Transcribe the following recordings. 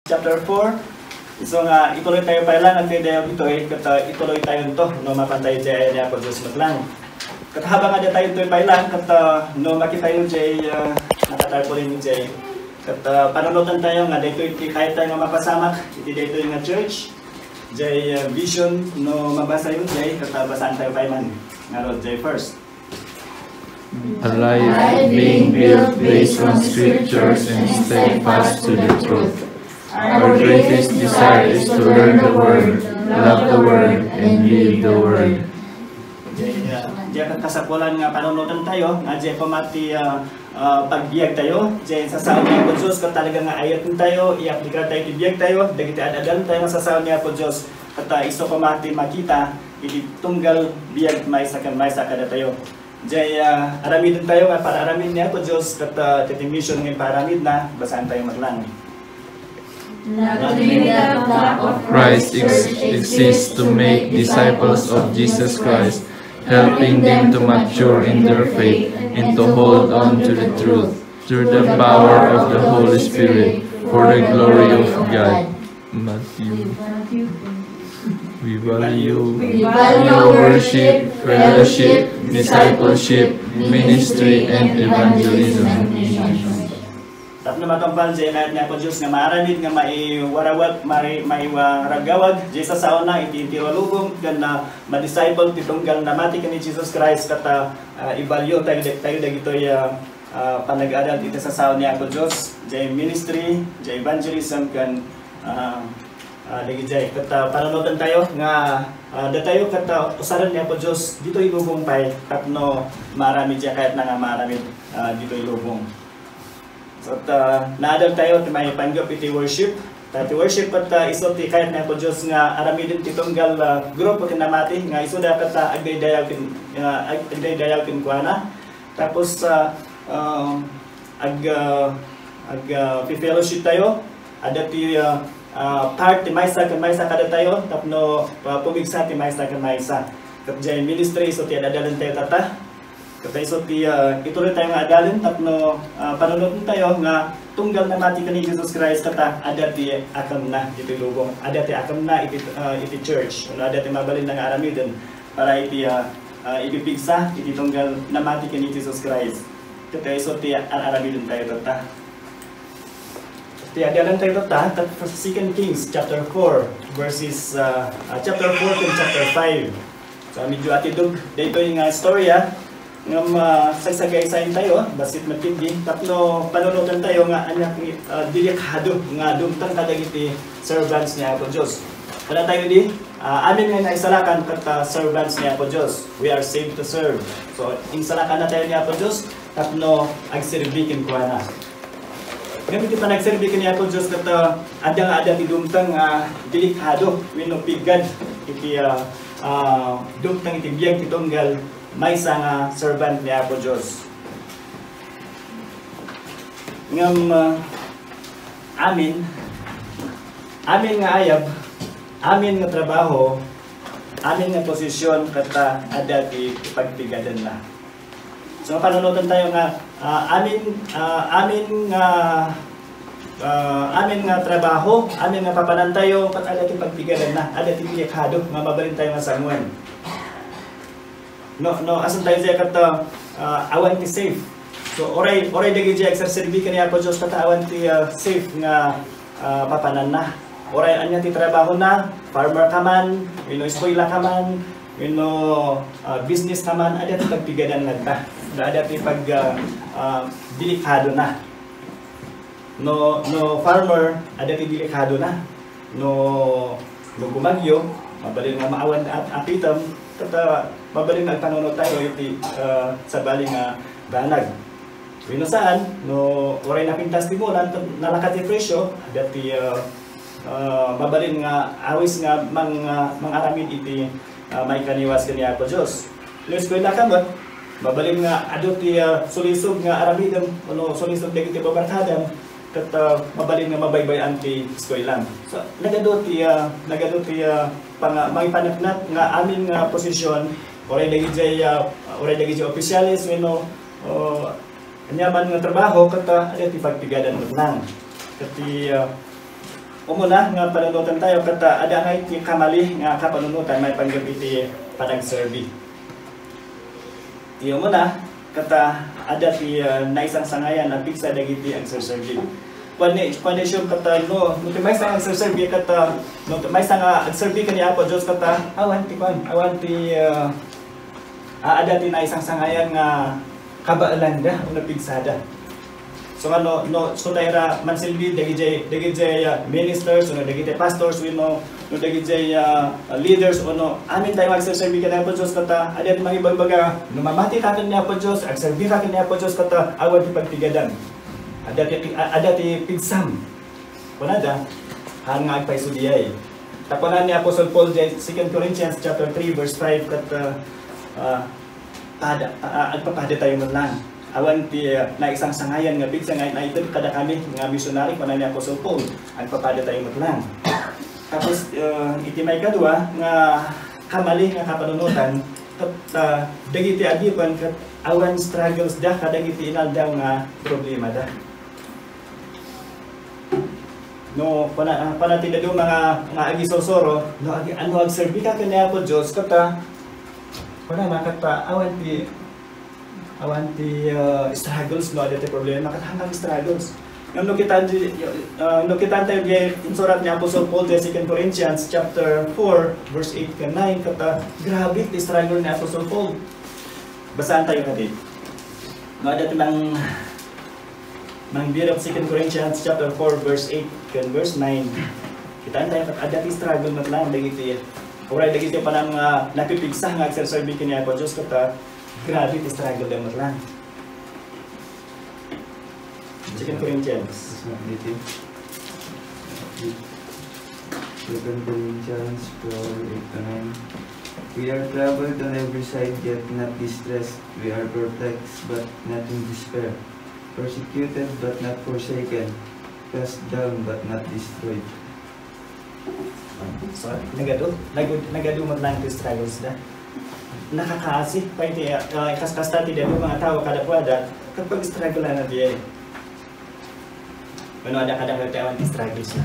Chapter 4. So nga ituloy tayo pa lang ang dayo ito ituloy tayo to no mapantay jay niya po Diyos lang. Kat habang ada tayo to pa lang no makita yung jay nakatarpolin jay. Kat panonodan tayo nga dito kahit tayo nga mapasamak dito yung church jay vision no mabasa yung jay kat basahan tayo pa man nga jay first. A life being built based on scriptures and steadfast to the truth. Our greatest desire is to learn the Word, love the Word, and live the Word. Diya kasapulan nga panonodan tayo, nga diya pamati pagbiyag tayo, diya sa saon niya po Diyos, kung talaga nga ayat tayo, i-aplika tayo, ibiyag tayo, dagiti adadan tayo sa saon niya po Diyos, at iso pamati makita, itunggal biyag may sa kada tayo. Diya aramidin tayo nga para aramin niya po Diyos, at mission ngayon para aramid na, basahan tayo maglang. Christ exists to make disciples of Jesus Christ, helping them to mature in their faith and to hold on to the truth through the power of the Holy Spirit for the glory of God. Matthew. We value worship, fellowship, discipleship, ministry, and evangelism. Tap na matampal dyan kahit nga po Diyos nga maaramid nga maiwarawag, maiwaragawag dyan sa sauna iti-tiralubong kan na ma-disciple titunggal na mati ka ni Jesus Christ kata ibalyo tayo dagito panag-adal dito sa sauna niya po Diyos dyan ministry, dyan evangelism kan dagi dyan kata pananodan tayo nga datayo kata usaran niya po Diyos dito ilubong pay tapno maaramid dyan kahit na nga maaramid dito ilubong. So naadal tayo at may panggap iti worship. Iti worship at iso ti kahit na po Diyos nga aramidin titunggal grupo kinamati nga iso dapat agday-dayaw kin kuana. Tapos fellowship tayo. Ada ti part ti maysa kada tayo tapno pumigsa ti maysa kan maysa. Kapjay ministry iso ti adadalan tayo tata. Kaya iso ituloy tayo nga adalin tapno panunod tayo nga tunggal na mati ka ni Jesus Christ kata ada ti akam na iti lubong ada ti akam na iti church ada ti mabalin nga aramidin para iti ibibigsa iti tunggal na mati ka ni Jesus Christ kaya iso ti aramidin tayo tata ti adalan tayo tata 2 Kings chapter 4 verses chapter 4 to chapter 5 so medyo atidog dito yung storya nga sagsagay-sayin tayo, basit matindi, tapno panunutan tayo nga anak delikado nga dumtang kadagiti servants niya po Diyos. Kaya tayo di, amin nga naisalakan kat servants niya po Diyos. We are saved to serve. So, insalakan na tayo niya po Diyos, tapno agserbikin ko na. Gamit kita nagserbikin niya po Diyos kat ada ti dumtang delikado, winupigad, iti dumtang iti biyag titunggal, may isang servant niya po Diyos. Ngam amin nga ayab, amin nga trabaho, amin nga posisyon kata ada ti pagpigadan na. So panunutan tayo nga amin nga trabaho, amin nga papanan tayo kat ada ti pagpigadan na, ada ti biyakhado nga mabalin tayo nga sanguan. No, asan tayo siya kata awan ti safe. So oray dagi siya exerserbi kaniya po Diyos kata awan ti safe nga papanan na. Oray anya ti trabaho na, farmer ka man, eskwela ka man, business ka man, ada ti pagpigadan lang ta. Ada ti pag delikado na. No farmer, ada ti delikado na. No gumagyo, mabalin nga maawan at apitam, kata mabalin nagtanunod tayo iti sa baling banag. Wino saan, no oray napintas ti mulan, nalakat ti presyo, dati mabalin nga awis nga mangaramid iti may kaniwas kaniya po Diyos. Luis ko ka ba? Mabalin nga ado ti sulisog nga aramidam, sulisog dagiti babarkadam, kat mabalin nga mabaybayan ti eskwelahan. So nagado ti may panatnat nga amin nga posisyon oray dagi jay opisyalis anyaman nga trabaho kata ada ti pagpigadan nang kati umuna nga panunutan tayo kata ada nga iti kamali nga kapanunutan may panggapiti panag-survey. Ti umuna kata ada ti naisang sangayan na pigsa dagiti ang survey. Kundi sure kata no may sang survey kata no may sang survey kaniya po Dios kata awan ti ada ti naisang sangayan nga kabaalan da una pigsada. So so tayo mansilbi dagiti ministers o dagiti pastors we know no dagiti leaders o no amin tayo magserserbi kaniya po Diyos kata ada mga ibang-baga numamati ka kaniya po Diyos agserbi ka kaniya po Diyos kata awan ti pagtigadan ada ti pigsam kunada han nga agpaisudiyay tapunan ni Apostle Paul 2 Corinthians chapter 3 verse 5 kata agpapada tayo man lang awan ti na isang sangayan nga bigsa nga ito kada kami nga missionary kunan ni Apostle Paul agpapada tayo matlang. Tapos iti may kadua nga kamali nga kapanunutan kat dagiti agipan kat awan struggles da kadagiti inaldaw nga problema da. No panatid do mga agisosoro no ano agserbi ka kaniya po Dios kata kuna makata awan ti struggles no ada ti problema katahang struggles no kita tayo di insurat ni Apostle Paul sa 2 Corinthians chapter 4 verse 8 ka 9 kata grabe ti struggle ni Apostle Paul basahan tayo kadi no ada ti mang birap 2 Corinthians chapter 4 verse 8 kan verse 9 kita tayo kat ada ti struggle mat lang dagiti oray dagiti panang napipigsa nga agserserbi kaniya po Dios kata grabe ti struggle da mat lang. 2 Corinthians 2 Corinthians 4:8-9. We are troubled on every side, yet not distressed. We are perplexed, but not in despair. Persecuted, but not forsaken. Cast down, but not destroyed. So, nagado man lang ti struggles da. Nakakaasi pa iti kas-kasta ti dito mga tao kada puada kapag struggle na diay. Ano ada kada ti struggles na.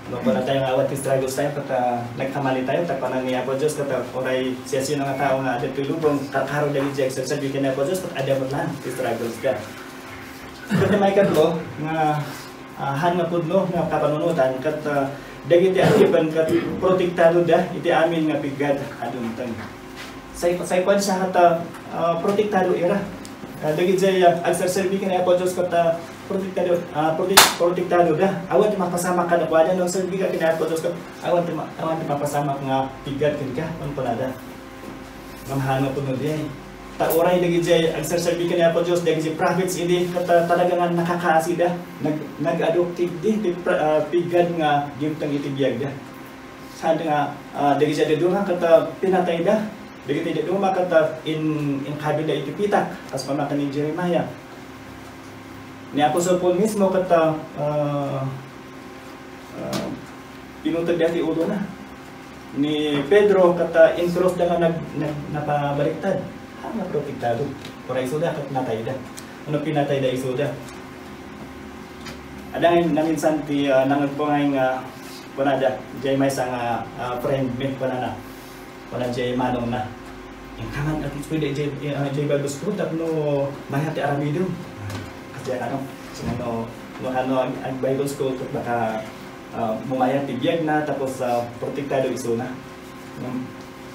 No para tayo awat ti struggles tayo kata nagkamali tayo tapanan niya po Dios kata oray siya sino nga tao nga ada tulubong kakaro dali exercise sabi kaniya po Dios kat ada man lang ti struggles ka. Kaya may kadlo nga han nga pudno nga kapanunutan kat dagiti agiban kat protektado da iti amin nga pigad aduntan. Say kwan siya kata protektado era. Dagiti agserserbi kaniya po Dios kata protektado da. Awan ti mapasama ka na kuada no serbi ka kaniya po Dios kat awan ti mapasama nga pigad ken ka panada. Mamahano pudno di. Ta oray dagiti agserserbi kaniya po Dios dagiti prophets idi kata talaga nga nakakaasi da nag-adoptive di pigad nga gimtang itibiyag da sad nga dagiti dedunga kata pinatay da dagiti dedunga kata in kabila itipitak as pamakan ni Jeremiah ni Apostle Paul mismo kata pinutag dati ulo na ni Pedro kata in cross da nga napabaliktad na protektado. Para isuda kat natay da. Ano pinatay da isuda? Ada na minsan ti nangagpungay nga kunada jay may sang friend mit kunana. Kunana jay manong na. Yung kaman at pwede jay Bible school tapno mayati Arabido. Kasi ano sino no ang Bible school kat baka mumayat ti biyag na tapos protektado isuna.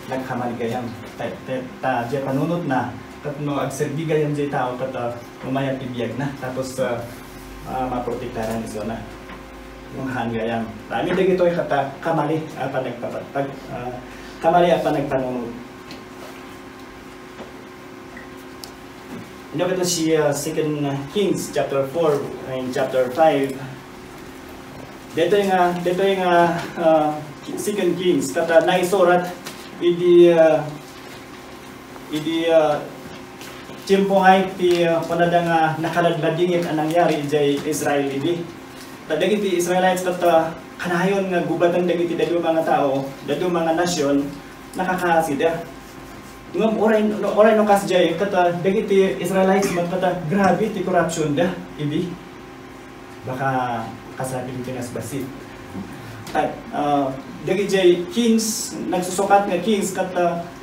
Nagkamali gayam ta jay panunot na katno agserbi gayam jay tao kata umayat ibiyag na tapos maprotektaran iso na yung hangayam amin dagito ay kata kamali apa nagpapatag kamali apa nagpanunot ino kito si 2 Kings chapter 4 and chapter 5 dito yung 2 Kings kata naisurat idi tiempohay ti panada nga nakaladladingit ang nangyari jay Israel idi. Tadagi ti Israelites kata kanayon nga gubatan dagiti dadu mga tao, dadu mga nasyon nakakasida. Ngam oray no kas jay kata dagiti Israelites man kata grabe ti corruption da idi. baka kasabi ng Pinas basit. At dagiti kings nagsusukat nga kings kat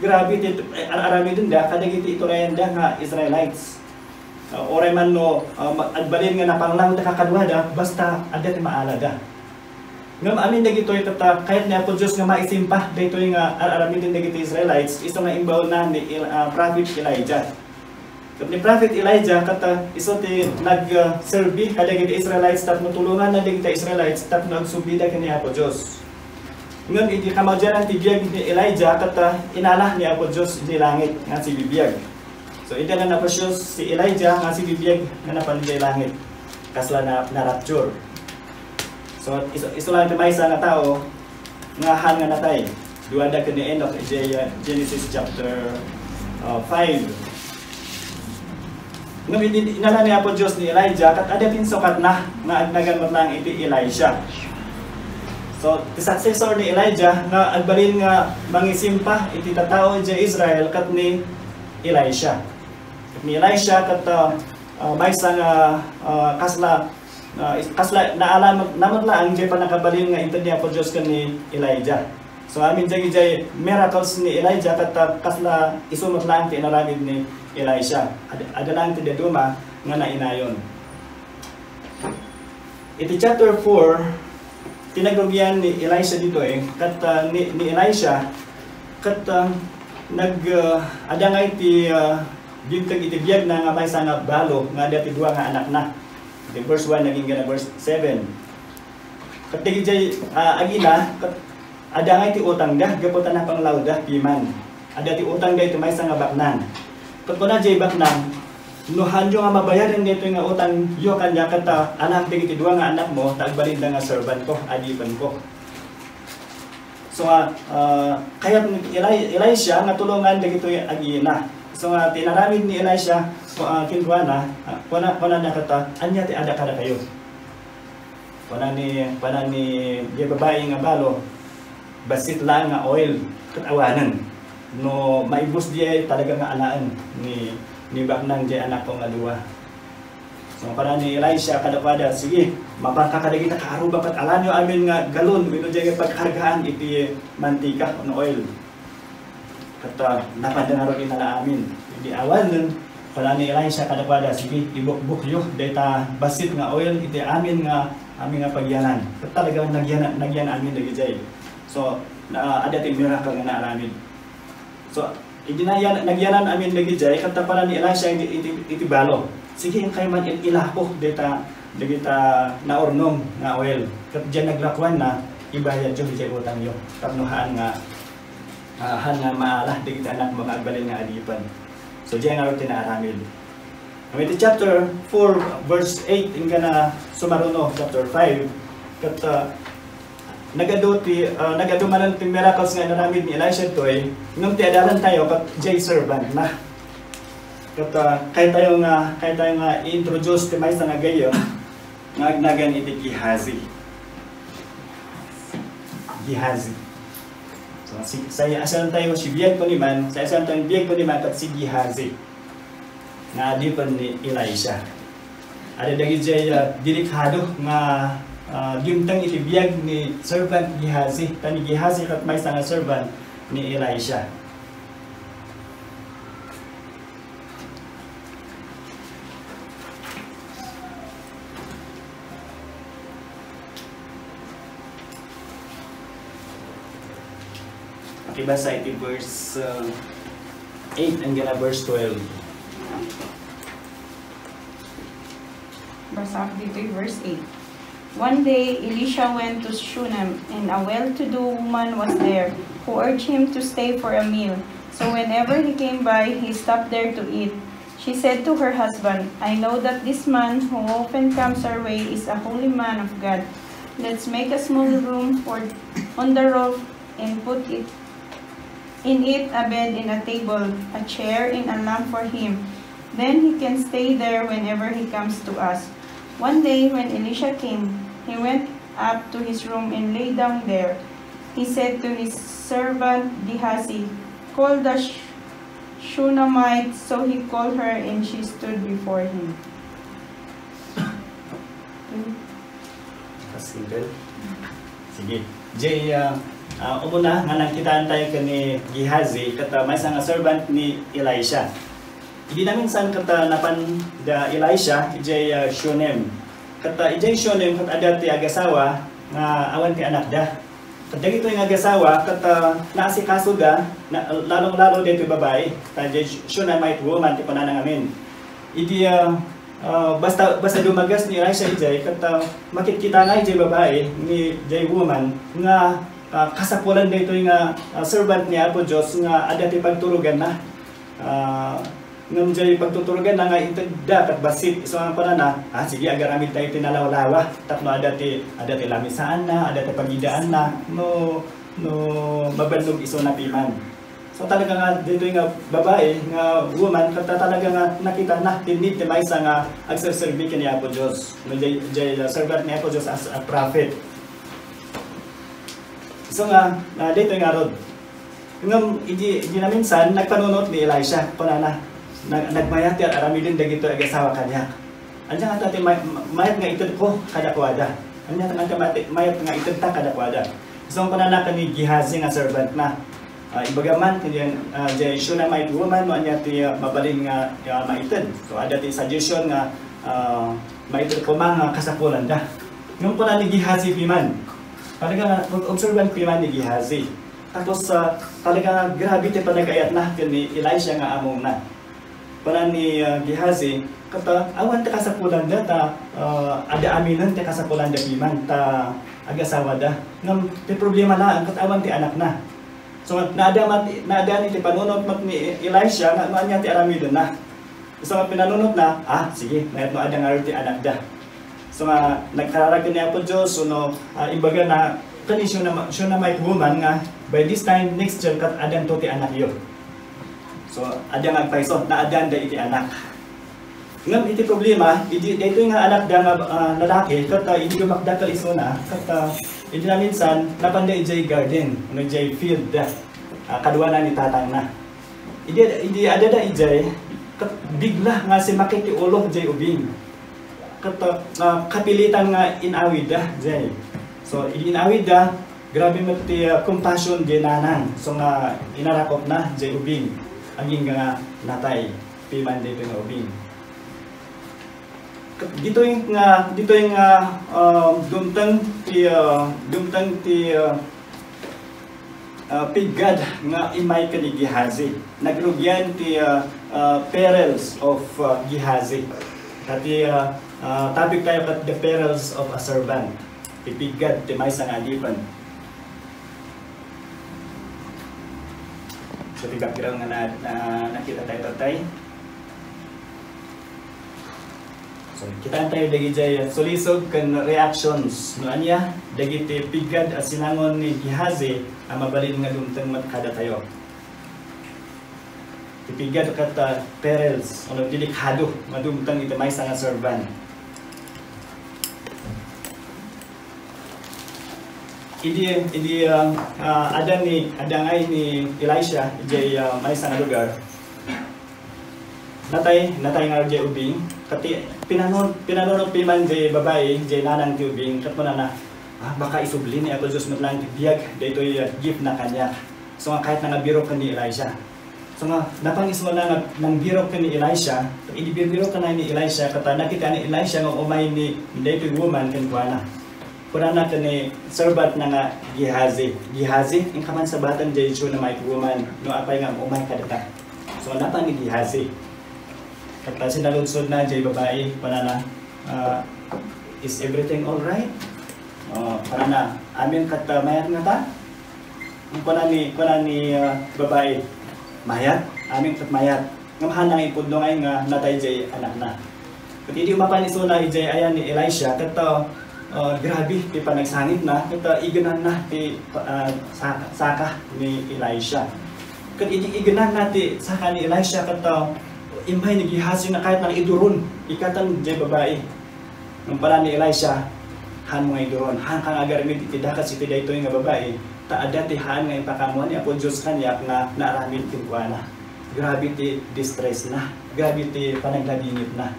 grabe ti arami din da kadagiti itorayan da nga Israelites. Oray man no adbalin nga napanglaw da kakadwa da basta adda ti maala da. Ngam amin dagitoy tata kahit na po Dios nga maisimpa daytoy nga arami din dagiti Israelites iso nga imbaw na ni prophet Elijah. Kat ni prophet Elijah kat iso ti nag-serve kadagiti Israelites tapno tulungan na dagiti Israelites tapno nagsubida kani Apo Dios. Ngam iti kamadyanan ti biyag ni Elijah kat inalah ni Apo Dios ni langit nga si bibiyag. So ita na napasyos si Elijah nga si bibiyag nga napanjay langit kasla na rapture. So iso lang ti maysa nga tao nga han nga natay. Duada ken the end of Genesis chapter 5. Ngam inala ni Apo Dios ni Elijah kat ada tin sukat na nga agnagan matang iti Elisha. So, the successor ni Elijah nga agbalin nga mangisimpa iti tatao iti Israel kat ni Elisha. Kat ni Elisha kat maysa nga kasla naalam namatlaang jay panakabalin nga ito niya po Diyos kat ni Elijah. So amin jay miracles ni Elijah kat kasla isunod lang ti inaramid ni Elisha. Ada lang ti daduma nga nainayon. Iti chapter 4 tinagugyan ni Elisha dito kat ni Elisha kat ada nga iti bintag iti biyag na nga maysa nga balo nga dati duwa nga anak na. Iti verse 1 naging gana verse 7. Kat digijay agila kat ada nga iti utang da gaputan na panglaw da piman. Ada ti utang da iti maysa nga baknan. Kat kuna jay baknan no hanjo nga mabayaran dito nga utang yo kanya kata anak ti duwa nga anak mo tagbalin nga servant ko adipan ko. So kaya Elisha nga tulungan dagito agina. So tinaramid ni Elisha kinduwa na kuna na kata anya ti ada kada kayo. Kuna ni di babae nga balo basit lang nga oil kat awanan. No maibus diay talaga nga alaan ni baknang jay anak ko nga duwa. So para ni Elisha kadapada sige mabangka kada kita kaaruba kat alanyo amin nga galon wino jay pagkargaan iti mantika no oil. Kat napadangaro inala amin. Di awan nun para ni Elisha kadapada sige ibukbuk yo data basit nga oil iti amin nga pagyanan. Kat talagang nagyan amin dagi jay. So ada ti miracle nga naaramin. So nagyanan amin lagi jay kanta para ni Elisha iti balo. Sige ang kay man ilako data naornom nga oil. Kat diyan naglakwan na ibayad jud jay utang yo. Tapnohan nga maalah digita anak mga agbalin nga adipan. So diyan nga tinaaramid. Iti chapter 4 verse 8 ingana sumaruno chapter 5 kat nagadumanan ti miracles nga naramid ni Elisha toy ngem ti adalan tayo kat jay servant na kat kay tayo nga i-introduce ti maysa nga gayo nga agnagan iti Gehazi. So saya asan tayo si biyag ko ni man sa asan tayo biyag ko ni man kat si Gehazi nga adipan ni Elisha. Ada dagi jay delikado nga gimtang iti biyag ni servant Gehazi. Tani Gehazi kat maysa nga servant ni Elisha. Pakibasa iti verse 8 and gana verse 12. Basa dito verse 8. One day, Elisha went to Shunem, and a well-to-do woman was there, who urged him to stay for a meal. So whenever he came by, he stopped there to eat. She said to her husband, "I know that this man who often comes our way is a holy man of God. Let's make a small room on the roof and put in it a bed and a table, a chair and a lamp for him. Then he can stay there whenever he comes to us." One day, when Elisha came, he went up to his room and lay down there. He said to his servant Gehazi, "Call the Shunammite." So he called her, and she stood before him. Single. Sige. Jay, umuna nga nakitaan tayo kani Gehazi kata may nga servant ni Elisha. Hindi namin saan kata napan da Elisha, Jay Shunem. Kata Jay Shunem kata ada ti agasawa nga awan ti anak da. Kata dito yung agasawa kata naasikaso da lalong-lalo dito babae. Kata Jay Shunemite woman ti pananang amin. Idi basta dumagas ni Elisha ijay kata makikita nga ijay babae ni Jay woman nga kasapulan dito yung servant niya po Diyos nga ada ti pagturugan na ngam jay pagtuturugan na nga itagda kat basit so ang panana sige agaramid tayo tinalaw-lawa tapno ada ti lamisaan na ada ti pagidaan na no mabalog iso na piman. So talaga nga dito yung babae nga woman kata talaga nga nakita na tinid ti maysa nga agserserbi kaniya po Diyos. No jay servant niya po Diyos as a prophet. So nga dito nga rod. Ngam idi na minsan nagpanunot ni Elisha panana nagmayat at aramidin dagito agasawa kanya. Anya nga tati mayat nga itud ko kada kwada. Anya nga tati mayat nga itud ta kada kwada. So panana kani Gehazi nga servant na. Ibagaman kanya Jay Shunemite woman mo anya ti mabalin nga maitud. So ada ti suggestion nga maitud ko mga kasapulan da. Ngam panana ni Gehazi piman. Talaga observant piman ni Gehazi. Tapos talaga grabe ti panagayat na kani Elisha nga among na. Para ni Gehazi kata awan ta kasapulan da ta ada aminan ta kasapulan da piman ta agasawa da ngam ti problema na kat awan ti anak na. So naada ni ti panunot mat ni Elisha nga anya ti aramidon na. So pinanunot na sige mayat no ada nga ti anak da. So nagkararag niya po Diyos no imbaga na kani siya na may woman nga by this time next year kat adan to ti anak yo. So ada magpaiso na adan da iti anak. Ngam iti problema dito nga anak da nga lalaki kat hindi makdakal iso na kat hindi na minsan napanday ijay garden no ijay field da kadwa na ni tatang na. Idi ada da ijay kat bigla nga si makiti ulo jay ubing. Kat kapilitan nga inawid da jay. So inawid da grabe mo ti compassion di nanang. So nga inarakop na jay ubing. Aging nga natay piman dito nga ubing. Dito yung dumtang ti pigad nga imay ka ni Gehazi. Nagrugyan ti perils of Gehazi. Tati topic tayo kat the perils of a servant. Pipigad ti may sang alipan. So di background nga nakita tayo tatay. So kita tayo dagi jay solisog kan reactions no anya dagi ti pigad as sinangon ni Gehazi ang mabalin nga dumteng mat kada tayo. Ti pigad kat perils ono delikado madumteng iti may nga servant. Idi ada ngay ni Elisha jay may nga lugar. Natay nga jay ubing kati pinanon piman jay babae jay nanang ti ubing kat na baka isubli ni Apo Diyos matlang ti biyag dayto gift na kanya. So nga kahit nga biro ka ni Elisha. So nga napangis mo na nang biro ka ni Elisha, idi biro ka na ni Elisha kata nakita ni Elisha nga umay ni dayto woman ken kuana. Kuna na kani servant na nga Gehazi in kaman sa batan jay Shunemite woman no apay nga umay kadata. So napa ni Gehazi. Kata sinaludsod na jay babae panana is everything all right? Panana amin kata mayat nga ta? Kuna ni babae mayat amin kat mayat. Ngamahan nga ipudno ngay nga natay jay anak na. Kat hindi mapanisuna ijay ayan ni Elisha kata grabe ti panagsangit na kata iganan na ti saka ni Elisha. Kat iganan na ti saka ni Elisha kata imay ni Gehazi na kahit nang idurun ikatan jay babae. Nung pala ni Elisha han mo iduron han kang agaramid iti dakat iti dayto nga babae ta ada ti han nga ipakamuan ni Apo Diyos kanyak na naaramid ti kuana. Grabe ti distress na, grabe ti panaglabingit na.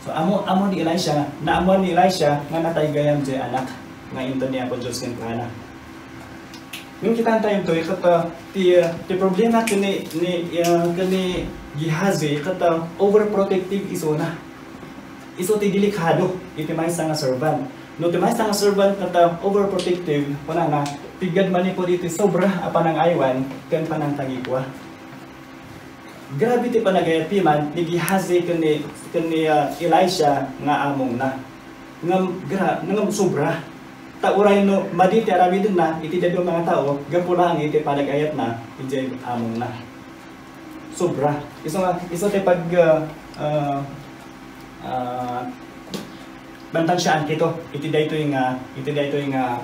So So amo ni Elisha, naamuan ni Elisha nga natay gayam jay anak nga into niya po Diyos ng anak. Yung kita tayo to kata ti problema kini Gehazi kata overprotective iso na. Iso ti delikado iti maysa nga servant. No ti maysa nga servant kata overprotective kuna nga pigad man po dito sobra apan ang aywan ken panang tangikwa. Grabe ti panagayapiman ni Gehazi kani Elisha nga among na. Ngam sobra. Ta uray no maditi arami din na iti dadto mga tao gapulang iti panagayat na iti among na. Sobra. Iso ti pag bantang siyaan kito iti daytoy nga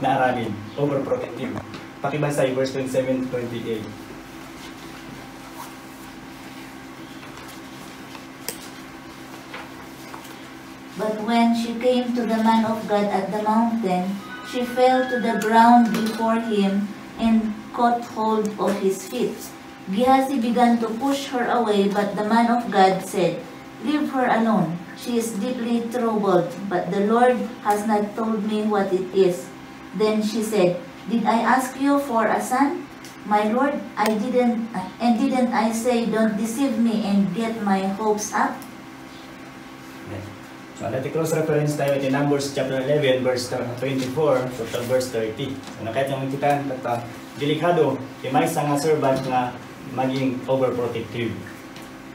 naaramin overprotective. Pakibasa verse 27-28. But when she came to the man of God at the mountain, she fell to the ground before him and caught hold of his feet. Gehazi began to push her away, but the man of God said, "Leave her alone. She is deeply troubled, but the Lord has not told me what it is." Then she said, "Did I ask you for a son? My Lord, didn't I say, don't deceive me and get my hopes up?" So, natin cross reference tayo in Numbers chapter 11 verse 24 to verse 30. So, nakita yung kita kata delikado may nga servant nga maging overprotective.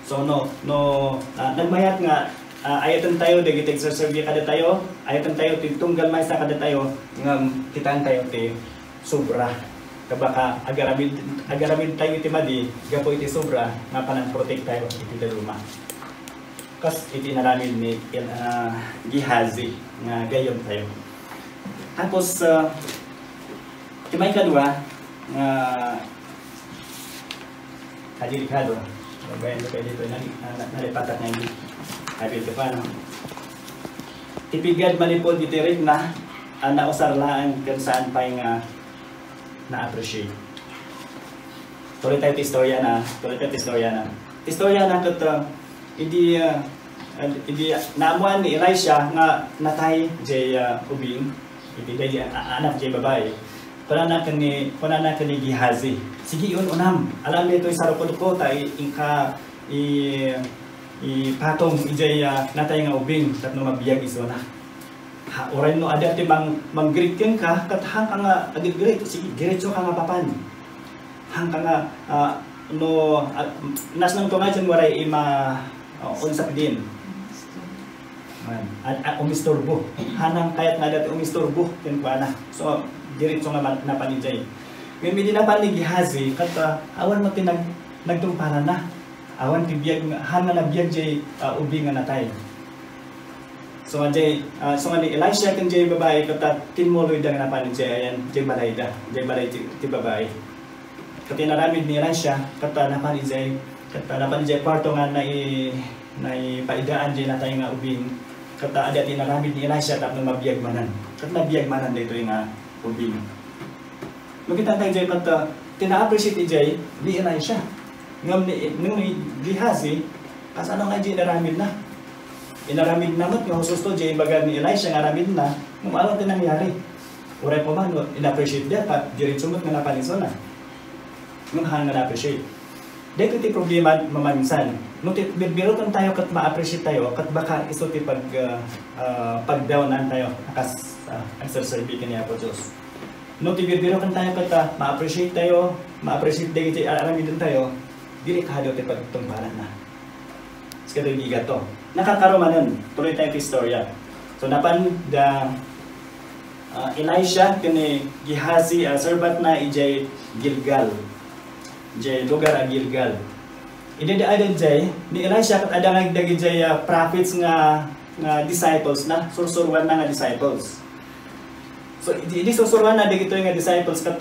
So nagmayat nga ayatan tayo dagiti exercise kada tayo, ayatan tayo tunggal may sa kada tayo nga kitaan tayo ti sobra. Kabaka agaramid tayo ti madi gapo iti sobra nga panang protect tayo iti daluma. Kas iti naramin ni Gehazi nga gayon tayo. Tapos may kadua nga delikado. Bayan ko kayo dito nalipatak na hindi. Habil ka pa, no? Tipigad manipod iti rin na nausarlaan kung saan pa yung na-appreciate. Tuloy tayo istorya na. Istorya na kat hindi naamuan ni Elisha nga natay jay ubing, hindi jay anak jay babae. Kuna na kani Gehazi. Sige yun unam. Alam nito isarapod ko tayo inka patong ijay natay nga ubing tapno mabiyag iso na. Ha oray no ada ti mang-greet ka kat hang ka nga agit-greet sige diretso ka nga papan. Hang ka nga nas nang tunga dyan waray unsap din. Umistorbo. Hanang kayat nga dati umistorbo ken kuana. So diretso nga napanijay. Ngayon may dinapan ni Gehazi kat awan mo nagtumpara na. Awan ti biyag hanga na biyag jay ubi nga natay. So nga ni Elisha ken jay babae kat tinmuloy da nga napan jay ayan jay balay ti babae. Kat inaramid ni Elisha kat napan jay kwarto nga paidaan jay natay nga ubing. Kat ada tinaramid ni Elisha tapno mabiyag manan. Kat nabiyag manan daytoy nga ubing. Makita tayo jay kat tina-appreciate jay ni Elisha. Ngam ni Gehazi kas ano nga jay inaramid na. Inaramid na mat nga husto jay baga ni Elisha nga aramid na ngam ano ti nangyari. Uray pa man ina-appreciate dia pat diretso mat nga napaniso na. Ngam hang nga na-appreciate. Dito ti problema mamansan. No ti biro tayo kat ma-appreciate tayo kat baka iso ti pag-downan tayo akas exercise kaniya po Diyos. No ti biro tayo kat ma-appreciate tayo, ma-appreciate dito aramid tayo, delikado ti pagtumparan na. Skado giga to. Nakakaromanon, tuloy tayo ti istorya. So napan Elisha kani Gehazi servant na ijay Gilgal. Jay lugar Gilgal. Idadaadan jay ni Elisha kat ada nga dagi jay prophets nga disciples na sursurwan na nga disciples. So idi sursurwan na dagito nga disciples kat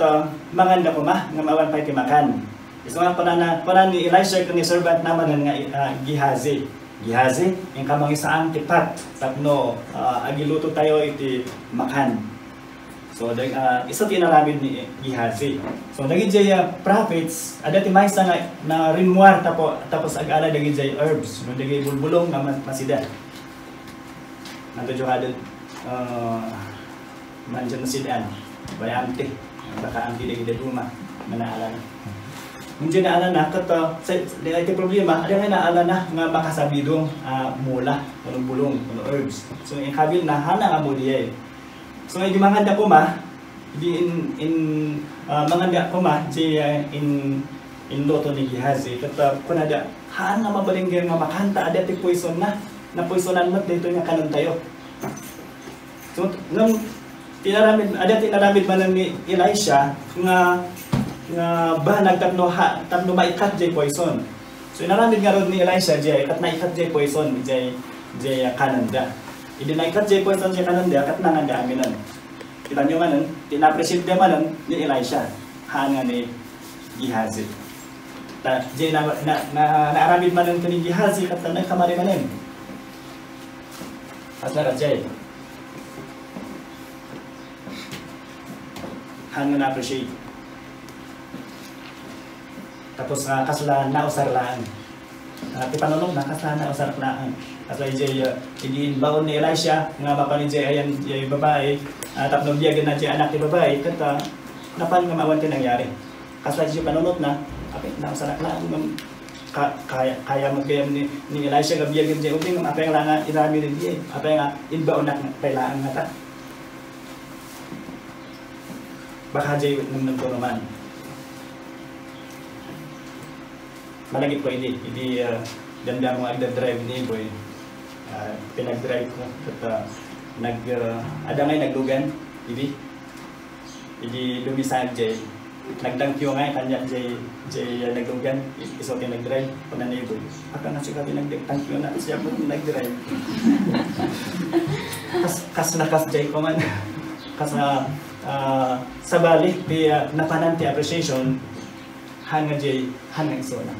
mangan na kuma nga mawan pa ti makan. Isu nga pana ni Elisha kani servant naman nga Gehazi. Gehazi yung kamang isaang tipat tapno agiluto tayo iti makan. So isa tinaramid ni Gehazi. So naging jay prophets, ada ti maysa nga na rinmuar tapos ag-ala naging jay herbs, no naging bulbulong nga masida. Nanto jo kadon manjan masidaan. Bayamti, baka ang dili duma manaala na. Hindi na ala na kato sa iti problema, ada nga naala na nga makasabidong mula, bulong, herbs. So in kabil na hana nga mo diay. So di manganda ko ma, di in manganda ko ma di in loto ni Gehazi. Kato kunada haan nga mabalingger nga makanta ada ti poison na poisonan mo dito nga kanon tayo. So nung tinaramid man ni Elisha nga ba nagtatlo maikat jay poison. So inaramid nga ron ni Elisha jay kat naikat jay poison jay Kananda. Idi naikat jay poison jay Kananda kat nanganda aminan. Kita nyo manon, tina-appreciate dia manon ni Elisha haan nga ni Gehazi. Ta jay naaramid manon ni Gehazi kat tanay kamari manen. Asara jay haan nga na-appreciate. Tapos kasla na usarlaan. Ti panunong na kasla na usarlaan. Kasla jay hindi baon ni Elisha nga mapanin jay ayan jay babae. Tapos biyagan na jay anak ni babae kanta napan nga mawan ti nangyari. Kasla jay panunot na apay na usarlaan kaya magkayam ni Elisha nga biyagan jay ubing apay nga irami rin jay. Apay nga inbaon na pailaan nga ta. Baka jay nung naman. Malagit ko hindi damdam mo agda-drive ni boy. Pinag-drive ko at ada ngay naglugan hindi lumisag jay nagtangkyo ngay kanya jay naglugan iso ti nag-drive kuna ni boy aka na siya nagtangkyo na siya mo nag-drive kas jay ko man sa bali ti napanan ti appreciation hanga jay hanga iso na.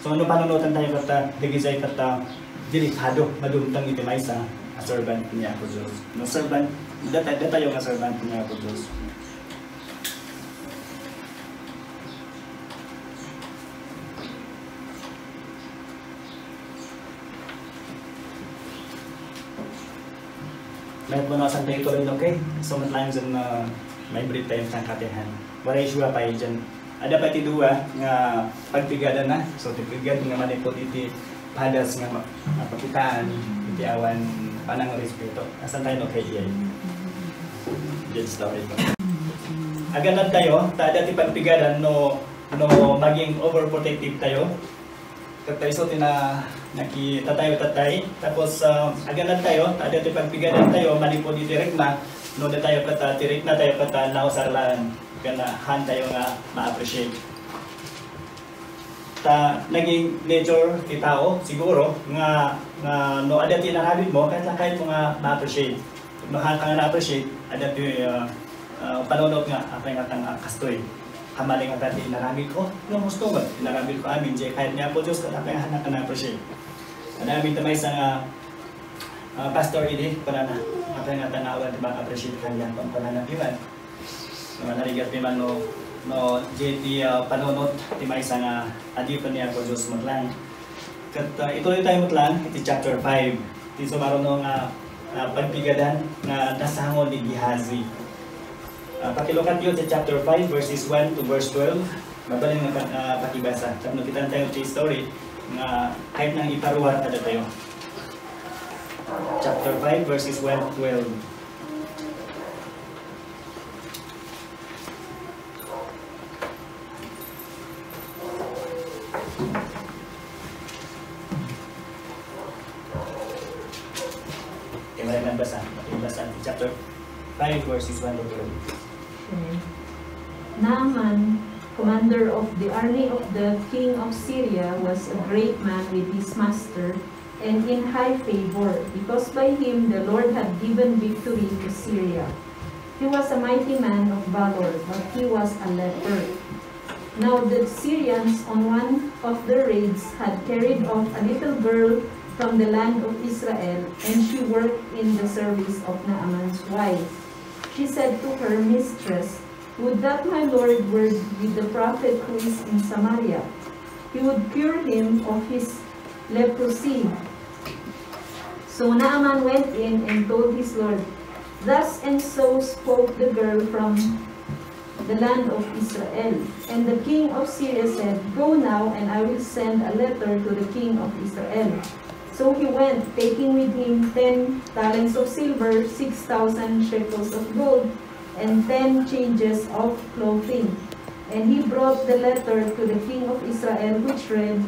So ano panunutan tayo kata digizay kata delikado madumtang iti maysa a servant niya ako Diyos. No servant, data yung a servant niya ako Diyos. May punasan tayo tuloy okay? So matlang dyan may brief tayo sa katihan. Waray siya pa yun dyan. Ada pa iti dua nga pagpigada na. So tipigad nga manipot iti padas nga mapakitaan iti awan panang respeto. Asan tayo no kay iyay? Dead story ko. Aganad tayo, tada ti pagpigadan no maging overprotective tayo. Katay so nakita tayo tatay. Tapos aganad tayo, tada ti pagpigadan tayo manipot iti rekma. No da tayo kata tirik na tayo kata nausarlaan. Ganahan tayo nga ma-appreciate. Naging nature ti tao siguro nga no ada ti narabid mo kahit mo nga ma-appreciate. No han ka nga na-appreciate ada ti panunod nga apay nga tang kastoy. Kamaling nga ti narabid ko no gusto ba narabid ko amin jay kahit nga po Dios apay nga ka na-appreciate. Ada amin tamay sa pastor ini para na apay nga tanawan di ba appreciate kanyan pang panana iwan. Narigat ni man no JT panunot ti maysa nga adito niya ko Diyos matlang. Kat ituloy tayo matlang iti chapter 5. Ti sumaro no nga pagpigadan nga nasangon ni Gehazi. Pakilukat yun sa chapter 5 verses 1 to verse 12. Mabalin nga pakibasa. Tapos kita tayo ti story nga kahit nang iparuhat kada tayo. Chapter 5 verses 1 to 12. Chapter 5 verses 1 to 12. Naaman, commander of the army of the king of Syria, was a great man with his master and in high favor, because by him the Lord had given victory to Syria. He was a mighty man of valor, but he was a leper. Now the Syrians on one of their raids had carried off a little girl from the land of Israel, and she worked in the service of Naaman's wife. She said to her mistress, "Would that my Lord were with the prophet who is in Samaria. He would cure him of his leprosy." So Naaman went in and told his Lord, "Thus and so spoke the girl from the land of Israel." And the king of Syria said, "Go now, and I will send a letter to the king of Israel." So he went, taking with him 10 talents of silver, 6,000 shekels of gold, and 10 changes of clothing. And he brought the letter to the king of Israel, which read,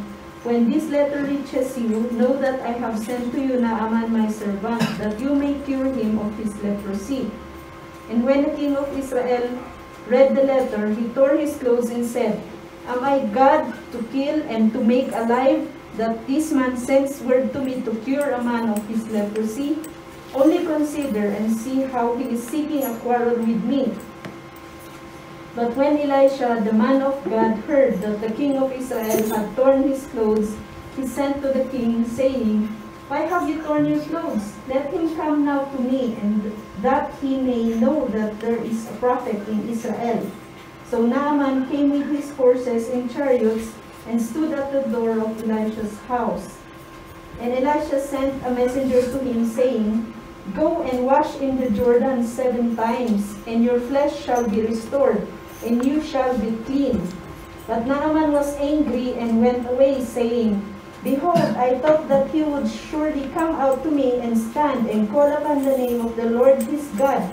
"When this letter reaches you, know that I have sent to you Naaman my servant, that you may cure him of his leprosy." And when the king of Israel read the letter, he tore his clothes and said, "Am I God to kill and to make alive, that this man sends word to me to cure a man of his leprosy? Only consider and see how he is seeking a quarrel with me." But when Elisha, the man of God, heard that the king of Israel had torn his clothes, he sent to the king, saying, "Why have you torn your clothes? Let him come now to me, and that he may know that there is a prophet in Israel." So Naaman came with his horses and chariots, and stood at the door of Elisha's house. And Elisha sent a messenger to him, saying, "Go and wash in the Jordan 7 times, and your flesh shall be restored, and you shall be clean." But Naaman was angry and went away, saying, "Behold, I thought that he would surely come out to me and stand and call upon the name of the Lord his God,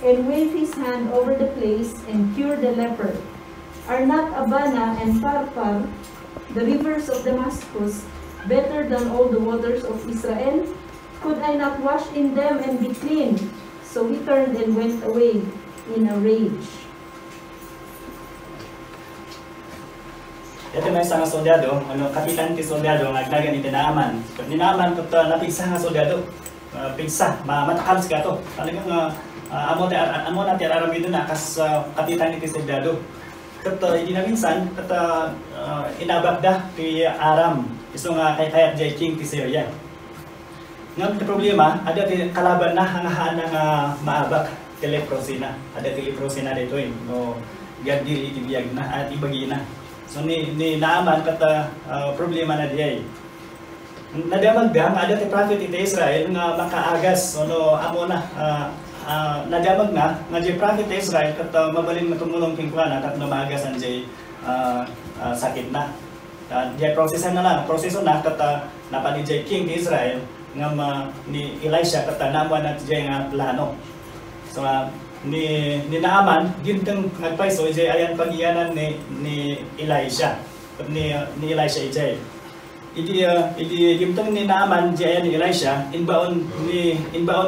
and wave his hand over the place and cure the leper. Are not Abana and Pharpar, the rivers of Damascus, better than all the waters of Israel? Could I not wash in them and be clean?" So he turned and went away in a rage. Ito may isang soldado, kapitan ti soldado, nagnagan ni Naaman. Ni Naaman, napigsa nga soldado, pigsa, matakal siya to. Talagang amo natin aramidon na kas kapitan ni ti soldado. Hindi na minsan, inabagda ti Aram, iso nga kayat jay king ti Syria. Nga problema, ada ti kalaban na hangahaan nga maabak ti leprosy na. Ada ti leprosy na dito no gadil itibiyag na at ibagi na. So ni Naaman problema na diay. Nadamag ada ti prophet iti Israel nga makaagas no amo na nadamag na nga di prophet Israel mabalin matumulong king kuana kat namagas ang di sakit na. Di proseso na kat napani di king di Israel nga ni Elisha kat naman at di nga plano. So ni Naaman ginteng nagpaiso di ayan pagiyanan ni Elisha ni Elisha ijay. Idi gimtong ni Naaman di ayan ni Elisha inbaon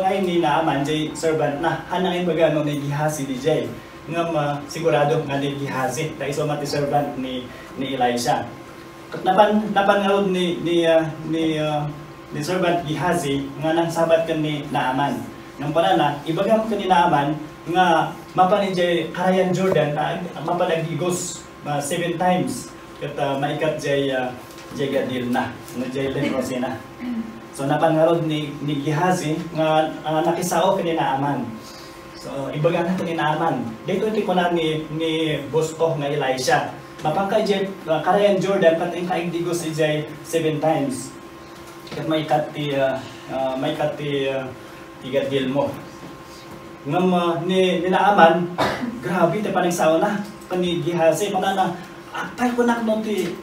ay ni Naaman di servant na hanangin bagano ni Gehazi di jay ngam sigurado nga ni Gehazi ta iso mati servant ni Elisha. Kat napan ngarod ni servant Gehazi nga nang sabat kan ni Naaman. Ngam panana ibagam kan ni Naaman nga mapan jay karayan Jordan mapanagigos 7 times kat maikat jay gadil na jay leprosy na. So napangarod ni Gehazi nga nakisao kani Naaman. So ibaga na ni Naaman. Dito ti kunan ni boss ko nga Elisha. Mapangkay jay karayan Jordan kat kaigdigos jay 7 times. Kat maikat ti gadil mo. Ngam ni Naaman, grabe ta panagsaw na kani Gehazi panana apay ko nak ti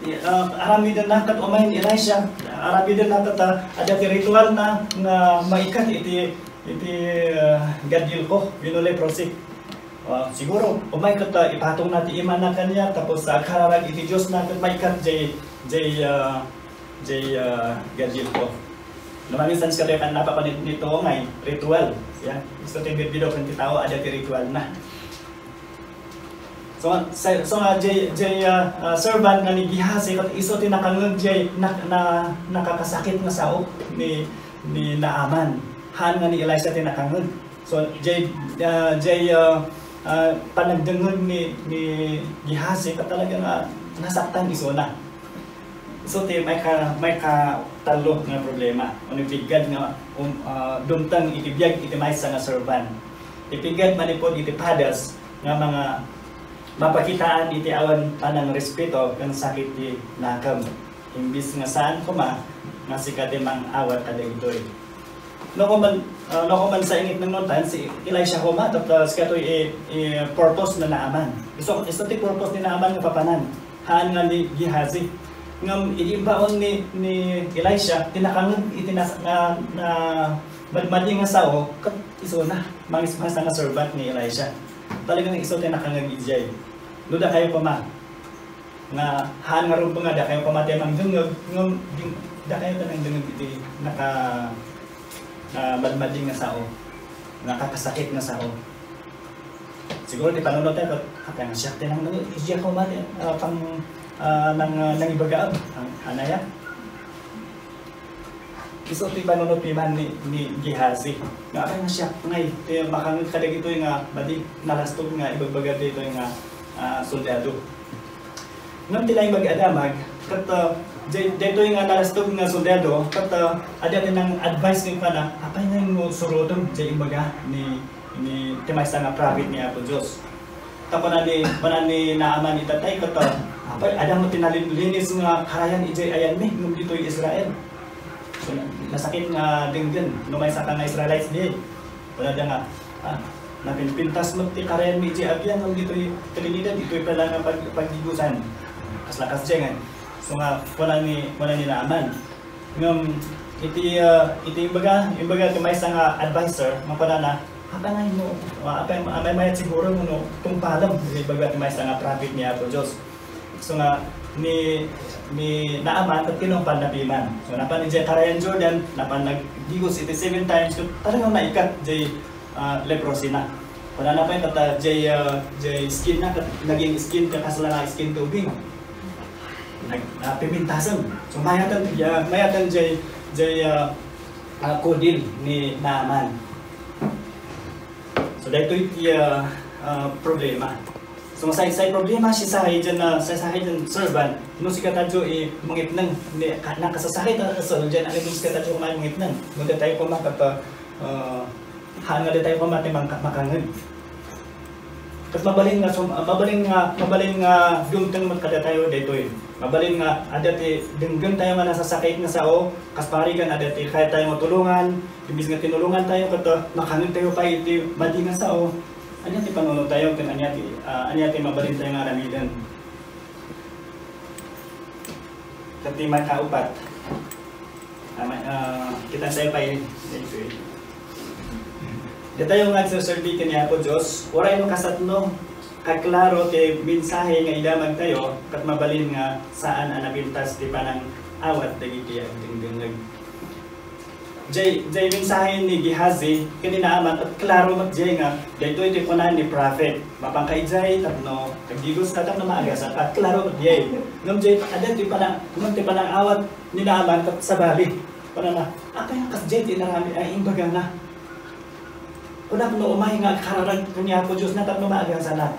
arami din na kat umay ni Elisha arami din na ada ti ritual na nga maikat iti gadil ko binulay prosik. Siguro umay kat ipatong nati iman na kanya tapos kararag iti Dios na kat maikat jay gadil ko. Naman minsan sa kaya kan napapanit nito ngay ritual. Ya, gusto tayo video kan tao ada ti ritual na. So nga jay servant nga ni Gehazi kat iso ti nakangeg jay nakakasakit nga sao ni Naaman. Han nga ni Elisha ti nakangeg. So jay panagdengeg ni Gehazi kat talaga nga nasaktan iso na. So may ka talo nga problema. Ano bigad nga dumtang itibiyag iti maysa nga servant. ipigad manipod iti padas nga mga mapakitaan iti awan panang respeto kan sakit ti nakam. Imbis nga saan kuma nga sikatimang awat kada itoy. No kuman sa ingit ng notan si Elisha kuma tapos katoy purpose na naaman. Iso ti purpose ni naaman nga papanan. Haan nga ni Gehazi. Ngam iimbaon ni Elisha tinakangod iti na madmading nga sao kat iso na mangismas nga servant ni Elisha. Talagang iso tinakangod ijay. Duda kayo pa ma nga haan nga rum da kayo pamatay mang dungog ngam da kayo tanang dungog iti naka madmading nga sao nakakasakit nga sao. Siguro di panunod tayo kaya nga siya tinang ijay ko mati pang nang ibagaab ang anaya. Iso ti panunod piman ni Gehazi. Nga kaya nga siya ngay makangod kadag ito nga badi nalastog nga ibagbaga dito nga soldado. Ngam tilay mag-adamag kat dito nga nalastog nga soldado kat ada nang advice ni pana apay nga mo surodon jay imbaga ni timaysa nga prophet ni Apo Dios. Tapos ni naaman itatay kat apay ada mo tinalinis nga karayan ijay ayan mi ngum ditoy Israel. So nasakit nga dinggen numay sa nga Israelites di. Wala da nga napinpintas mo ti karayan mi ijay agyan ngum ditoy Trinidad ditoy pala nga pagdigusan. Kaslakas jengan. So nga wala ni naaman. Ngum iti imbaga timaysa nga advisor mapanana apay mo apay mayat siguro no tungpalam imbaga timaysa nga prophet ni Apo Dios. So nga ni naaman at kinumpan na piman. So napan ni Karayan Jordan, napan nagdigos iti 7 times, talagang naikat jay leprosy na. Wala na pa yung kata jay skin na, naging skin kakasala na skin tubing. Nagpipintasan. So mayatan jay kodil ni naaman. So dahil ito problema. So sa problema si sahay dyan servant, no si katadyo mangitnang, nakasasakit so dyan ang si katadyo mangitnang. Muna tayo kumakat, hanga na tayo kumati makangad. Kat mabalin nga gumtang magkada tayo dito Mabalin nga adati denggan tayo nga nasasakit nga sao, kas parigan adati kaya tayo matulungan, imbis nga tinulungan tayo kato makangad tayo pa iti badi nga sao. Anya ti panunod tayo ken anya ti mabalin tayo nga aramidan. Kati makaupat. Kita say pa dito. Dito yung nagsaserbi kaniya po Diyos, waray mo kasatno, kaklaro ti mensahe nga idamag tayo, kat mabalin nga saan anapintas ti panang awat dagiti ang dingdingag. Jay mensahe ni Gehazi, kaninaaman at klaro matjay nga, dito iti punan ni prophet, mapangkay jay, tapno, kagdigos na tapno maagasat, at klaro matjay. Ngam jay, adan ti panang awat, ninaaman, kat sabali. Panana, kaya kas jay, tinarami, ay imbaga na. Kuna no umay nga kararag kanya po Diyos na tapno maagasat na.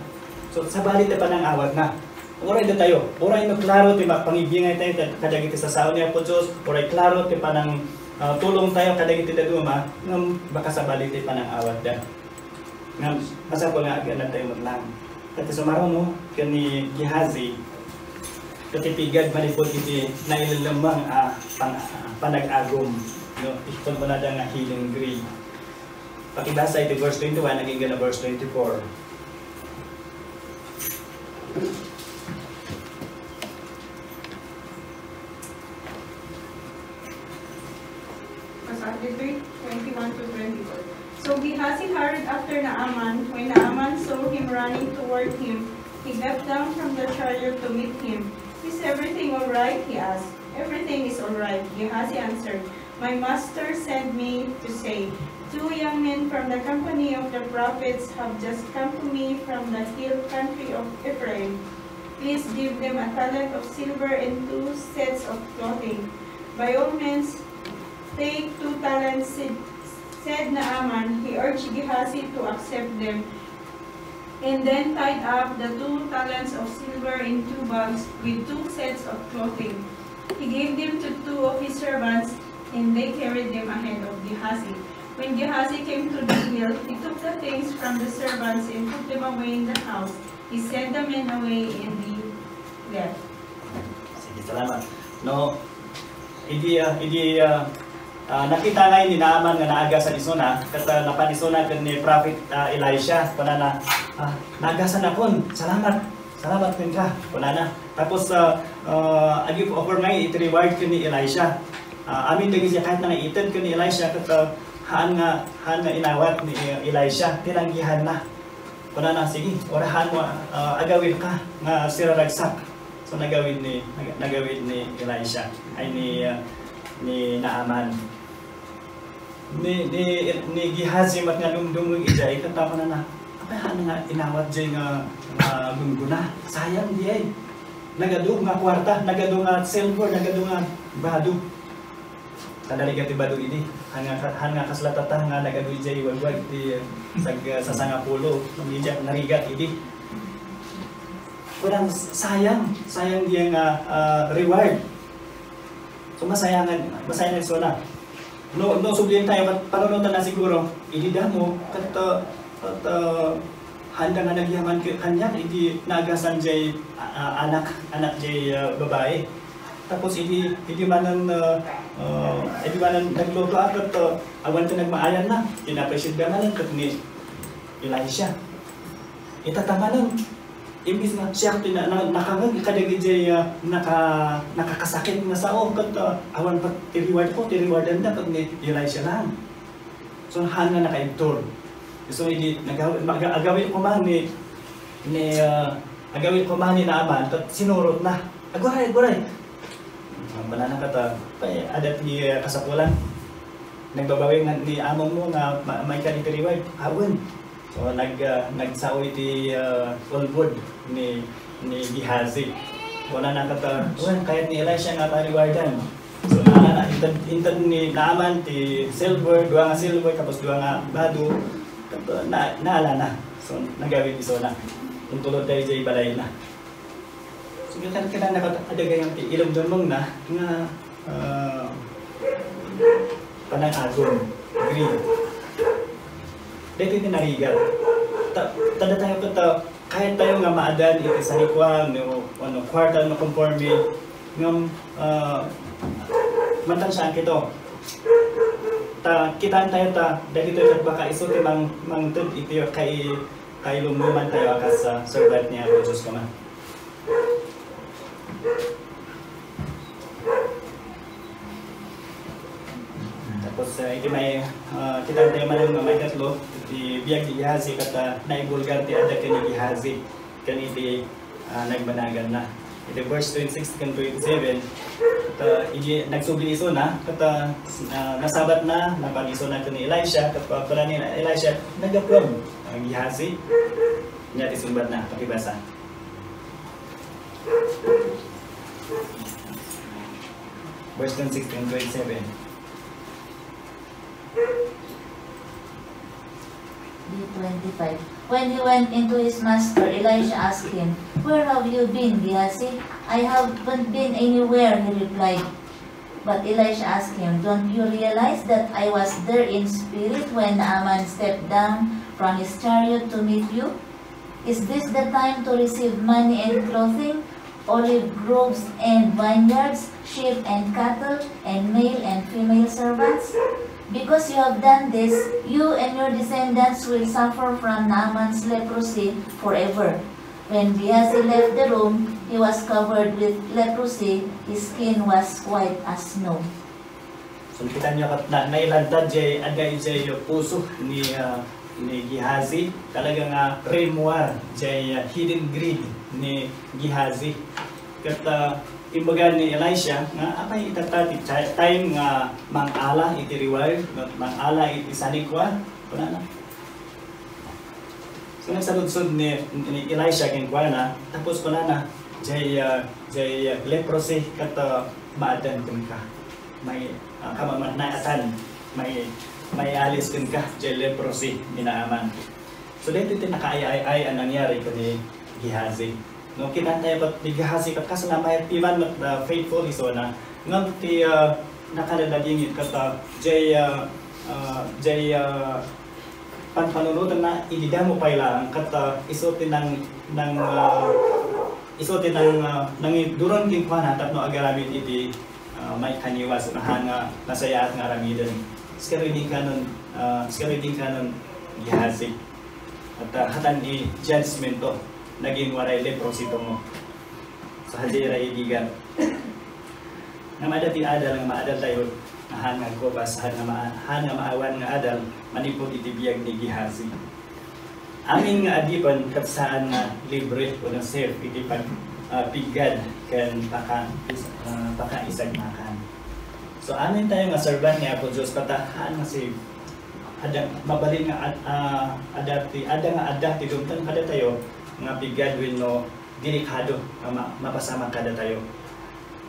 So sabali ti panang awat na. Oray da tayo, oray no klaro ti mapangibingay tayo, kadagiti sa sao niya po Diyos, oray klaro ti panang tulong tayo kadagiti daduma ngam baka sabali ti panang awat da. Ngam basta ko nga agyan tayo matlang. Kati sumaro mo kani Gehazi katipigad manipod iti nailalamang panag-agom no ikon mo na da nga healing grade. Pakibasa iti verse 21 naging gana verse 24. Verse 21 to 24. So Gehazi hurried after Naaman. When Naaman saw him running toward him, he got down from the chariot to meet him. Is everything all right? He asked. Everything is all right, Gehazi answered. My master sent me to say, 2 young men from the company of the prophets have just come to me from the hill country of Ephraim. Please give them a talent of silver and 2 sets of clothing. By all means, take 2 talents, said Naaman. He urged Gehazi to accept them, and then tied up the 2 talents of silver in 2 bags with 2 sets of clothing. He gave them to 2 of his servants, and they carried them ahead of Gehazi. When Gehazi came to the hill, he took the things from the servants and put them away in the house. He sent the men away and he left. Sige, salamat. No, nakita ngayon ni Naaman nga naagasan isuna, kata napanisuna kan ni Prophet Elisha, kuna na, naagasan akon, salamat kun ka, kuna na. Tapos, agi offer ngayon, it-reward ka ni Elisha. Amin dagi siya kahit nangaitan ka ni Elisha, kata haan nga inawat ni Elisha, tinanggihan na. Kuna na, sige, orahan mo, agawin ka, nga siraragsak. So nagawin ni Elisha ay ni Naaman. Ni Gehazi mat nga dumdumog ijay katama na apahan nga inawat jay nga gunguna. Sayang di ay. Nagadu nga kwarta, nagadu nga silver, nagadu nga badu. Kadali ti badu ini. Hanga kaslatata nga nagadu ijay wagwag ti sa sangapulo namijak narigat idi. Kurang sayang dia nga reward. So masayangan sona. No sublihan tayo panunutan na siguro idida mo kat handa nga nagyaman kanya idi nagasan jay anak jay babae. Tapos idi manan nagluto at awan ta nagmaayan na kinapresid man kat ni Elisha. Itatamanan imbis nga siya nakangag kadagi jay nakakasakit nga sao kat awan pa ti-rewardan da pag ni Elisha lang. So han nga nakaintor. So hindi agawin ko man ni Naaman tat sinurot na. Aguray. Banana kata adat ni kasapulan. Nagbabawi nga ni among mo nga may kaniti-reward. Awan. So nagsaoy ti Olbod ni Gehazi. Wala na kata, kahit ni Elisha nga ta-rewardan. So intad ni Naaman ti silver, dua nga silver tapos dua nga badu. Naala na. So nagawin iso na. Kung tulad tayo jay balay na. So kita nakatagay ang ti ilong dumong na nga panang-agong green. Dito yung narigal. Tada tayo kata, kahit tayo nga maadan iti sa hikwa, kwartal na conforme, ng mantang siyang kito. Kitaan tayo dahil ito yung baka iso ti mang tud iti kay lumuman tayo akas sa servant niya o Diyos ka man. Tapos iti may kitaan tayo man ang may tatlo, iti biyag ni Gehazi kata naibulgar ti adak ni Gehazi kaniti nagbanagan na. Iti verse 26 kan 27, nagsubli iso na, kata nasabat na, napag-iso na ni Elisha, kata ni Elisha, nag-approve ang Gehazi, niya tisumbat na, pakibasa. Verse 26 kan 27. D25. When he went into his master, Elisha asked him, "Where have you been, Gehazi?" "I haven't been anywhere," he replied. But Elisha asked him, "Don't you realize that I was there in spirit when Naaman stepped down from his chariot to meet you? Is this the time to receive money and clothing, olive groves and vineyards, sheep and cattle, and male and female servants? Because you have done this, you and your descendants will suffer from Naaman's leprosy forever." When Gehazi left the room, he was covered with leprosy. His skin was white as snow. So kita niyo na nailantad jay agay jay puso ni Gehazi. Talaga nga remuar jay hidden greed ni Gehazi. Kata imbaga ni Elisha nga apay itatati time nga mangala iti reward, mangala iti sanikwa, kuna na. So nagsaludsod ni Elisha ken kwa na, tapos kuna na jay leprosy kata maadan ken ka. May kamamatnaatan, may alis ken ka jay leprosy ni Naaman. So dito tin nakaay-ay ang nangyari kani Gehazi. No kita tayo pat ni Gehazi kat kasana may timan faithful iso na ngam ti nakanadagingit kata jay jay panpanunutan na ididamo pa lang kat isutin ng duron king kuha na tapno agaramid iti may kaniwas na hanga nasaya at nga aramidan. Skariding kanon gihasig at hatan i judgment to naging waray leprosito mo sa hajira ibigan na madati adal nga maadal tayo hanga ko ba sa hanga maawan nga adal manipod itibiyag ni gihasig. Amin nga adipan kat saan nga libre o ng safe iti pigad kan paka isag makan. So amin tayo nga servant nga po Diyos patahan nga safe. Ada mabalin nga adati dumtan kada tayo nga pigad wenno delikado mapasama kada tayo.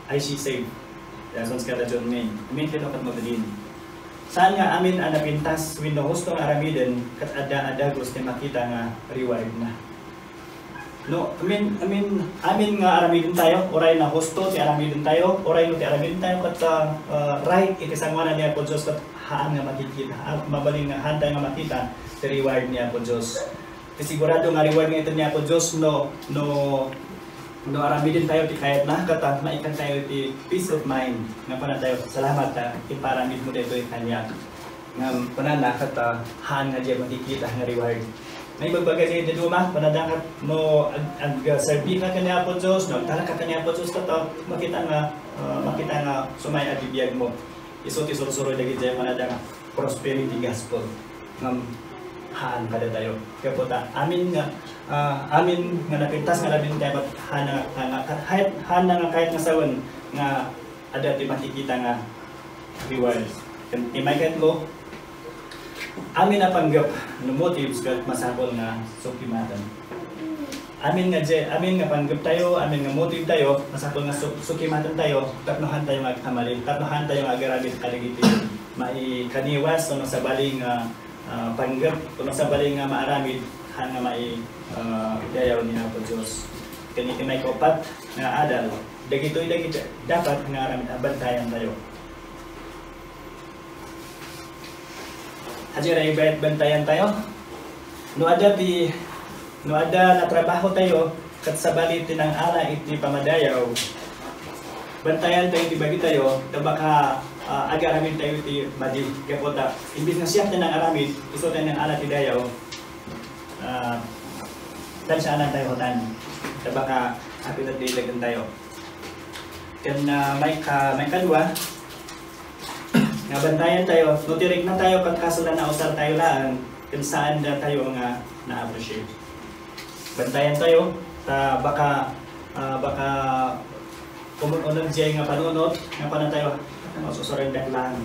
Ay si save. Dasons kada John May. Amin kano kat mabalin. Saan nga amin napintas wenno husto nga aramiden kat ada gusto makita nga reward na. No, amin nga aramidin tayo, oray na husto ti aramidin tayo, oray no ti aramidin tayo kat right iti sangwana niya po Diyos kat haan nga makikita, mabaling nga hantay nga makita ti reward niya po Diyos. Ti sigurado nga reward nga ito niya po Diyos no aramidin tayo ti kayat na kat maikan tayo ti peace of mind nga pana tayo salamat iparamid mo dito kanya nga panana kat haan nga diya makikita nga reward. May magbagay sa duma, panadakat mo ag-serbi ka kanya po Diyos, nagtala ka kanya po Diyos kato, makita nga sumay at ibiyag mo. Isuti suro-suro dagit dyan panadang prosperity gospel. Ngam haan kada tayo. Kaya po ta, amin nga napintas nga labing tayo hana nga kahit nga sawan nga ada di makikita nga reward. Imay kahit lo, amin na panggap no motives kat masabol nga sukimatan. Amin nga panggap tayo, amin nga motive tayo, masabol nga sukimatan tayo, tapnohan tayo magkamali, tapnohan tayo agaramit kaligiti, mai kaniwas no sa baling panggap, no sa baling nga maaramid, han nga mai dayaw niya po Diyos. Kaniti may kopat nga adal, dagitoy dapat nga aramid abantayan tayo. Hajira ibayat bantayan tayo. No ada na trabaho tayo kat sabali tinang ara iti pamadayaw. Bantayan tayo ti bagi tayo tabaka agaramin tayo ti madi gapota. Imbis nga siya tinang aramid iso tayo ng ara ti dayaw. Tansyanan tayo hotan. Tabaka hapit at dilagan tayo. Kan may kadua nga bantayan tayo, nutirik na tayo pagkasala na usar tayo lang kung saan na tayo nga na-appreciate. Bantayan tayo, baka kumunod siya nga panunod, nga panan tayo, susurindak lang.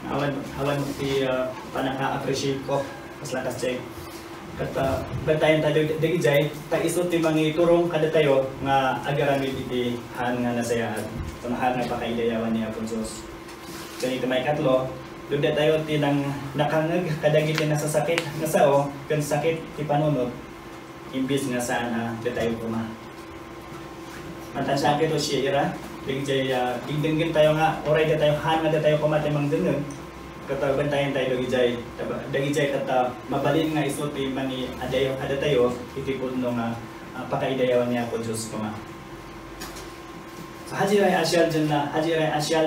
Hawan mo ti panaka-appreciate ko, mas lakas siya. At bantayan tayo, dagi jay, taisot ti mga iturong kada tayo, nga agaramid iti han nga nasayahan. Tunahan nga pakaidayawan niya po Diyos. Ganito may katlo, doon tayo tinang nakangag kadagit na sa sakit nga sao, kan sakit ti panunod, imbis nga saan tayo kuma. Mantan sa akin to siya digdinggin tayo nga, oray da tayo han nga tayo kumati mang dungag, katabantayan tayo dagijay kata mabalin nga iso ti mani adayo kada tayo, itipod no nga pakaidayawan niya po Diyos kuma. Hajiray asyal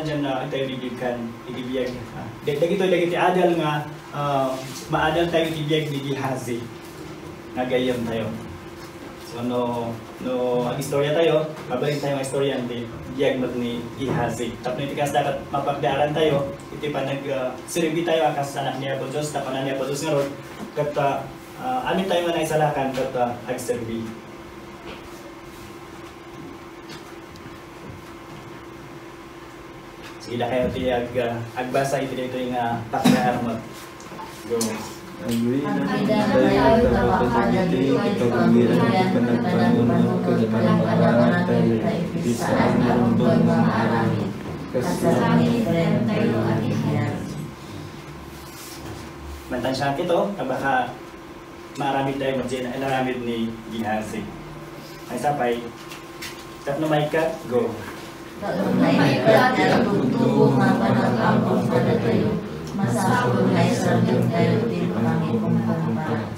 dyan na tayo bibigkan, ibibiyag. Dagiti adal nga, maadal tayo ibibiyag ni Gihazi. Nagayam tayo. So ang istorya tayo, mabalik tayo ang istorya ni biyag ni Gihazi. Tapos itikas dapat mapagdaaran tayo, iti pa nag-siribi tayo akas anak niya po Diyos, tapanan niya po Diyos nga ron, kat amin tayo nga naisalakan, kat ag-siribi. Sige na kayo ti agbasa iti dito yung pakyaharmot. Go. Agree na tayo kapapagiti, kapagiran at panagpanuno, kagpanamaraan tayo, isa ang narumbang mga aramid. Kasami tayo at ihiyas. Mantansya kito, baka maramid tayo naramid ni Gihazi. Ay sapay, tapno may kat, go. May ikat na tugtugong mga panagambang pada tayo, Masapul na isarmin tayo din kami kumpara.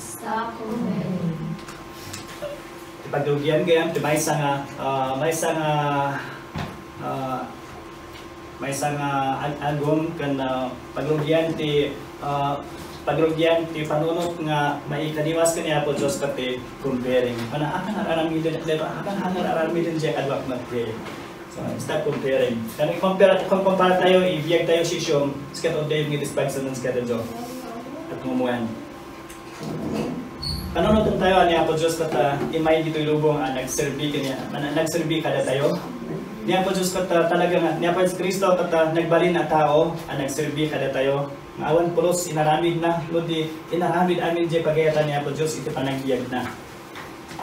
Pagdugyan gayam ti may sanga agom kan paglugyan ti panunot nga maikaniwas kaniya po Diyos pati comparing. Akan aramidin siya kadwak mag-pray. So, start comparing. Kung compare tayo, ibiyag tayo sisyong skat of Dave ng dispagsan ng skat of Diyos. At ngumuhan. Panunod tayo niya po Diyos pata imay dito ilubong nagserbi kaniya. Nagserbi kada tayo. Niya po Diyos pata talaga niya po Kristo pata nagbalin na tao nagserbi kada tayo. Awan pulos inaramid na, lodi inaramid amin di pagayatan niya po Diyos iti panagiyag na.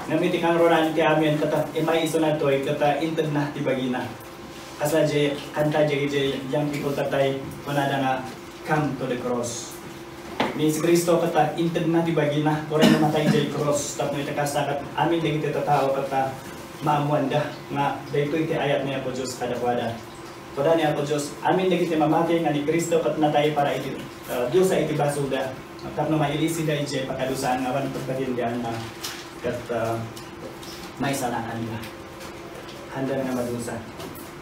Ngamiti kang ronan ti amin kata imay iso na to kata intad na ti bagina. Asa di kanta di yang people tatay manada nga come to the cross. Ni si Kristo kata intad na ti bagina korang namatay di cross tapno iti kasakat amin di iti tao kata maamuanda nga dayto iti ayat niya po Diyos kadakwada. Pada niya po Diyos, amin na kita mamati nga ni Kristo kat natay para iti Diyos sa iti basuda. Tapno mailisi da iti pakadusaan nga wan pagkatindihan na kat may sanaan na. Handa nga madusa.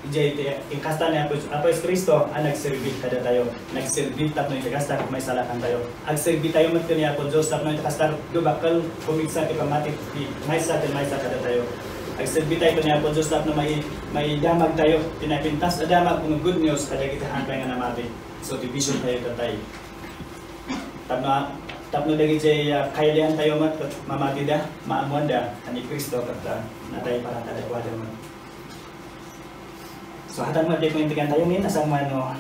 Iti kasta niya po Apos Kristo nagserbi kada tayo. Nagserbi tapno iti kasta may salakan tayo. Agserbi tayo mat niya po Diyos tapno iti kasta dubakal kumigsa ti pamati may sa kada tayo. Agserbi tayo niya po Diyos tapno may damag tayo, pinapintas na damag kung good news kada kita hanggang nga namati. So division tayo tatay. Tapno dagi jay kailihan tayo mamati da, maamuan da, ani Kristo kat natay para kadakwada mo. So hatan mo di ko intikan tayo ngayon asang mano.